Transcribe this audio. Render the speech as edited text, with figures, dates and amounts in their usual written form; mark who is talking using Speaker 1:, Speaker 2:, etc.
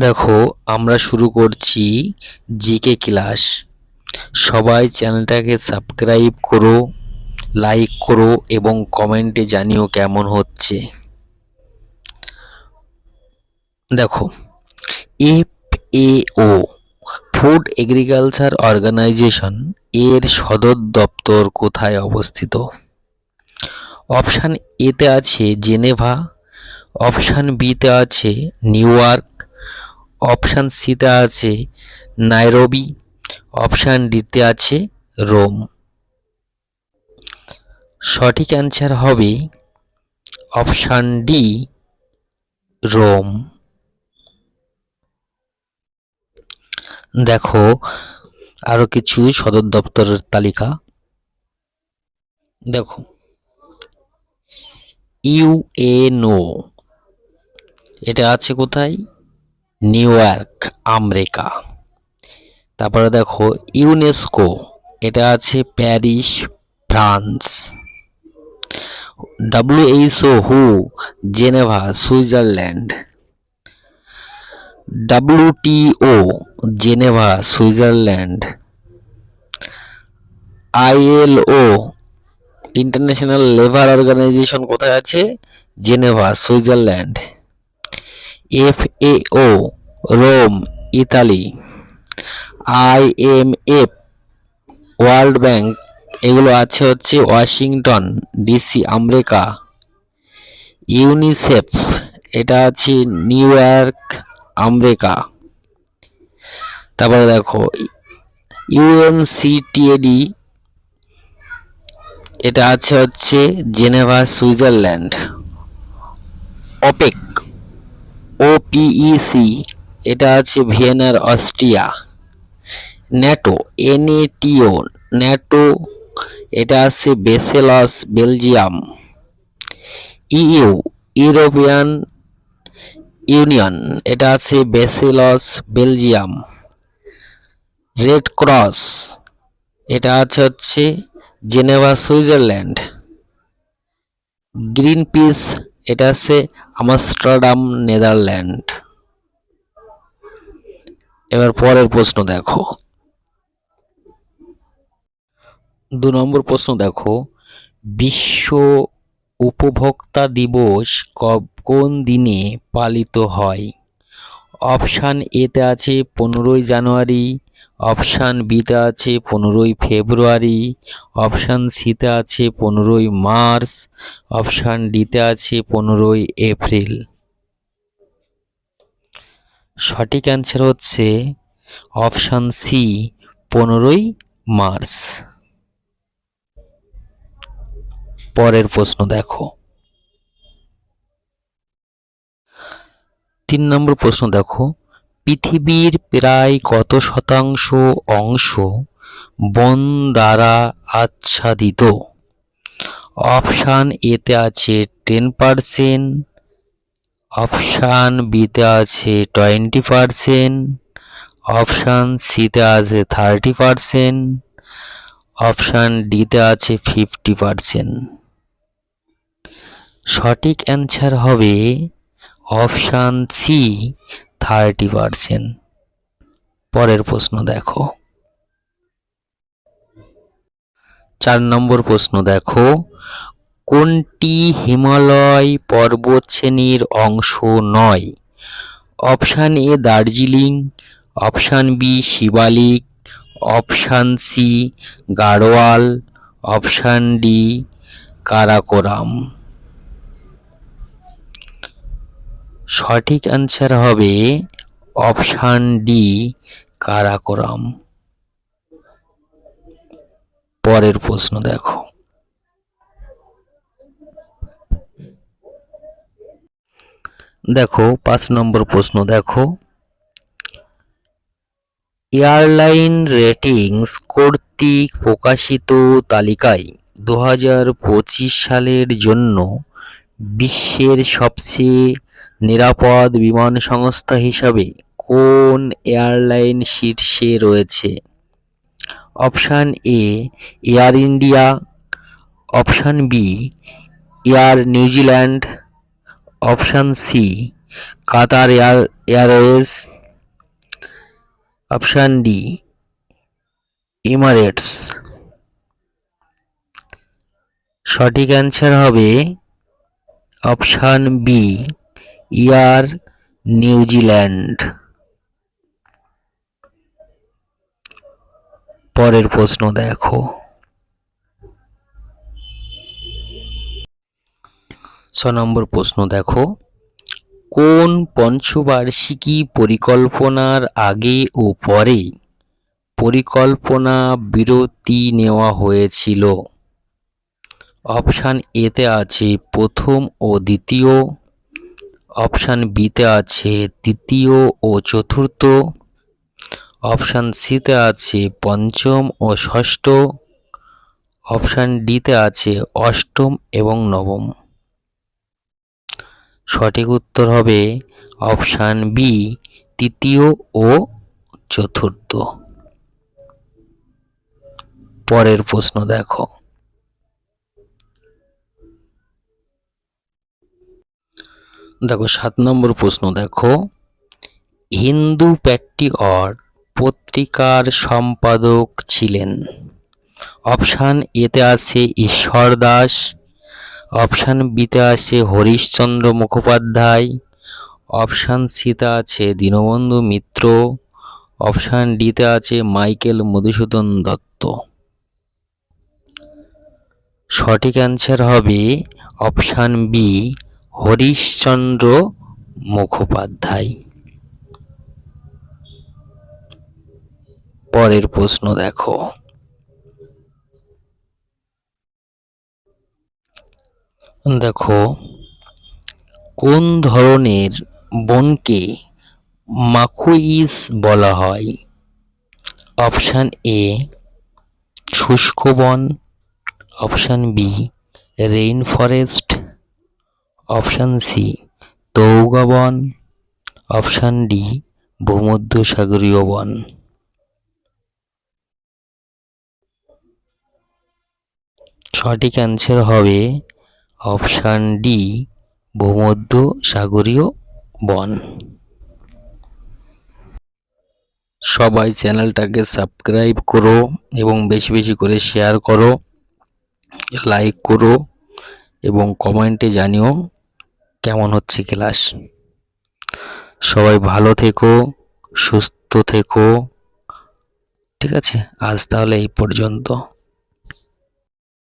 Speaker 1: দেখো, আমরা শুরু করছি জিকে ক্লাস। সবাই চ্যানেলটাকে সাবস্ক্রাইব করো, লাইক করো এবং কমেন্টে জানিও কেমন হচ্ছে। দেখো, এফএও ফুড এগ্রিকালচার অর্গানাইজেশন এর সদর দপ্তর কোথায় অবস্থিত? অপশান এতে আছে জেনেভা, অপশান বিতে আছে নিউ ইয়র্ক, অপশান সিতে আছে নাইরোবি, অপশান ডিতে আছে রোম। সঠিক অ্যান্সার হবে অপশান ডি, রোম। দেখো, আরো কিছু সদর দপ্তরের তালিকা। দেখো, ইউএনও এটা আছে কোথায়? New York, America. তারপরে দেখো, ইউনেস্কো এটা আছে Paris, France. WHO Geneva, Switzerland. WTO Geneva, Switzerland. ILO International Labour Organisation কোথায় আছে? Geneva, Switzerland. FAO Rome, Italy. IMF World Bank এগুলো আছে হচ্ছে ওয়াশিংটন ডিসি, আমেরিকা। ইউনিসেফ এটা আছে নিউ ইয়র্ক, আমেরিকা। তারপরে দেখো, UNCTAD এটা আছে হচ্ছে জেনেভা, সুইজারল্যান্ড। ওপেক OPEC এটা আছে ভিয়েনার, অস্ট্রিয়া। ন্যাটো NATO ন্যাটো এটা আছে Brussels, Belgium. You European union এটা আছে ব্রাসেলস, বেলজিয়াম। রেড ক্রস এটা আছে হচ্ছে জেনেভা, সুইজারল্যান্ড। গ্রিন পিস এটা আছে আমস্টারডাম, নেদারল্যান্ড। এবার পরের প্রশ্ন দেখো, 2 নম্বর প্রশ্ন দেখো, বিশ্ব উপভোক্তা দিবস কোন দিনে পালিত হয়? অপশান এতে আছে 15ই জানুয়ারি, অপশান বিতে আছে 15ই ফেব্রুয়ারি, অপশান সিতে আছে 15ই মার্চ, অপশান ডিতে আছে 15ই এপ্রিল। সঠিক অ্যান্সার হচ্ছে অপশান সি, 15ই মার্চ। পরের প্রশ্ন দেখো, 3 নম্বর প্রশ্ন দেখো, পৃথিবীর প্রায় কত শতাংশ অংশ বন দ্বারা আচ্ছাদিত? অপশান এতে আছে 10%, অপশান বিতে আছে 20%, অপশান সিতে আছে 30%, অপশান ডিতে আছে 50%। সঠিক অ্যান্সার হবে অপশান সি, 30%। পরের প্রশ্ন দেখো, 4 নম্বর প্রশ্ন দেখো, কোনটি হিমালয় পর্বতশ্রেণীর অংশ নয়? Option A Darjeeling, option B Shivalik, option C Garhwal, option D Karakoram. সঠিক অ্যান্সার হবে অপশান ডি, কারাকোরাম। পরের প্রশ্ন দেখো, দেখো 5 নম্বর প্রশ্ন দেখো, এয়ারলাইন রেটিংস কর্তৃক প্রকাশিত তালিকায় 2025 সালের জন্য বিশ্বের সবচেয়ে নিরাপদ বিমান সংস্থা হিসাবে কোন এয়ারলাইন শীর্ষে রয়েছে? Option A Air India, option B Air New Zealand, option C Qatar Airways. Option D Emirates. সঠিক অ্যান্সার হবে অপশান বি এয়ার নিউজিল্যান্ড। পরের প্রশ্ন দেখো। 6 নম্বর প্রশ্ন দেখো, কোন পঞ্চবার্ষিকী পরিকল্পনার আগে ও পরে পরিকল্পনা বিরতি নেওয়া হয়েছিল? অপশান এতে আছে প্রথম ও দ্বিতীয়, অপশান বিতে আছে তৃতীয় ও চতুর্থ, অপশান সিতে আছে পঞ্চম ও ষষ্ঠ, অপশান ডিতে আছে অষ্টম এবং নবম। সঠিক উত্তর হবে অপশান বি তৃতীয় ও চতুর্থ। পরের প্রশ্ন দেখো। দেখো 7 নম্বর প্রশ্ন দেখো, হিন্দু প্যাট্রিয়ট পত্রিকার সম্পাদক ছিলেন? অপশান এতে আছে ঈশ্বর দাস, অপশান বিতে আছে হরিশচন্দ্র মুখোপাধ্যায়, অপশান সিতে আছে দীনবন্ধু মিত্র, অপশান ডিতে আছে মাইকেল মধুসূদন দত্ত। সঠিক অ্যান্সার হবে অপশান বি হরিশচন্দ্র মুখোপাধ্যায়। পরের প্রশ্ন দেখো। দেখো, কোন ধরনের বনকে মাকুইস বলা হয়? অপশান এ শুষ্ক বন, option B rain forest, option C taiga বন, অপশান ডি ভূমধ্যসাগরীয় বন। সঠিক অ্যান্সার হবে অপশান ডি ভূমধ্যসাগরীয় বন। সবাই চ্যানেলটাকে সাবস্ক্রাইব করো এবং বেশি বেশি করে শেয়ার করো, লাইক করো এবং কমেন্টে জানিও কেমন হচ্ছে ক্লাস। সবাই ভালো থেকো, সুস্থ থেকো। ঠিক আছে, আজ তাহলে এই পর্যন্ত।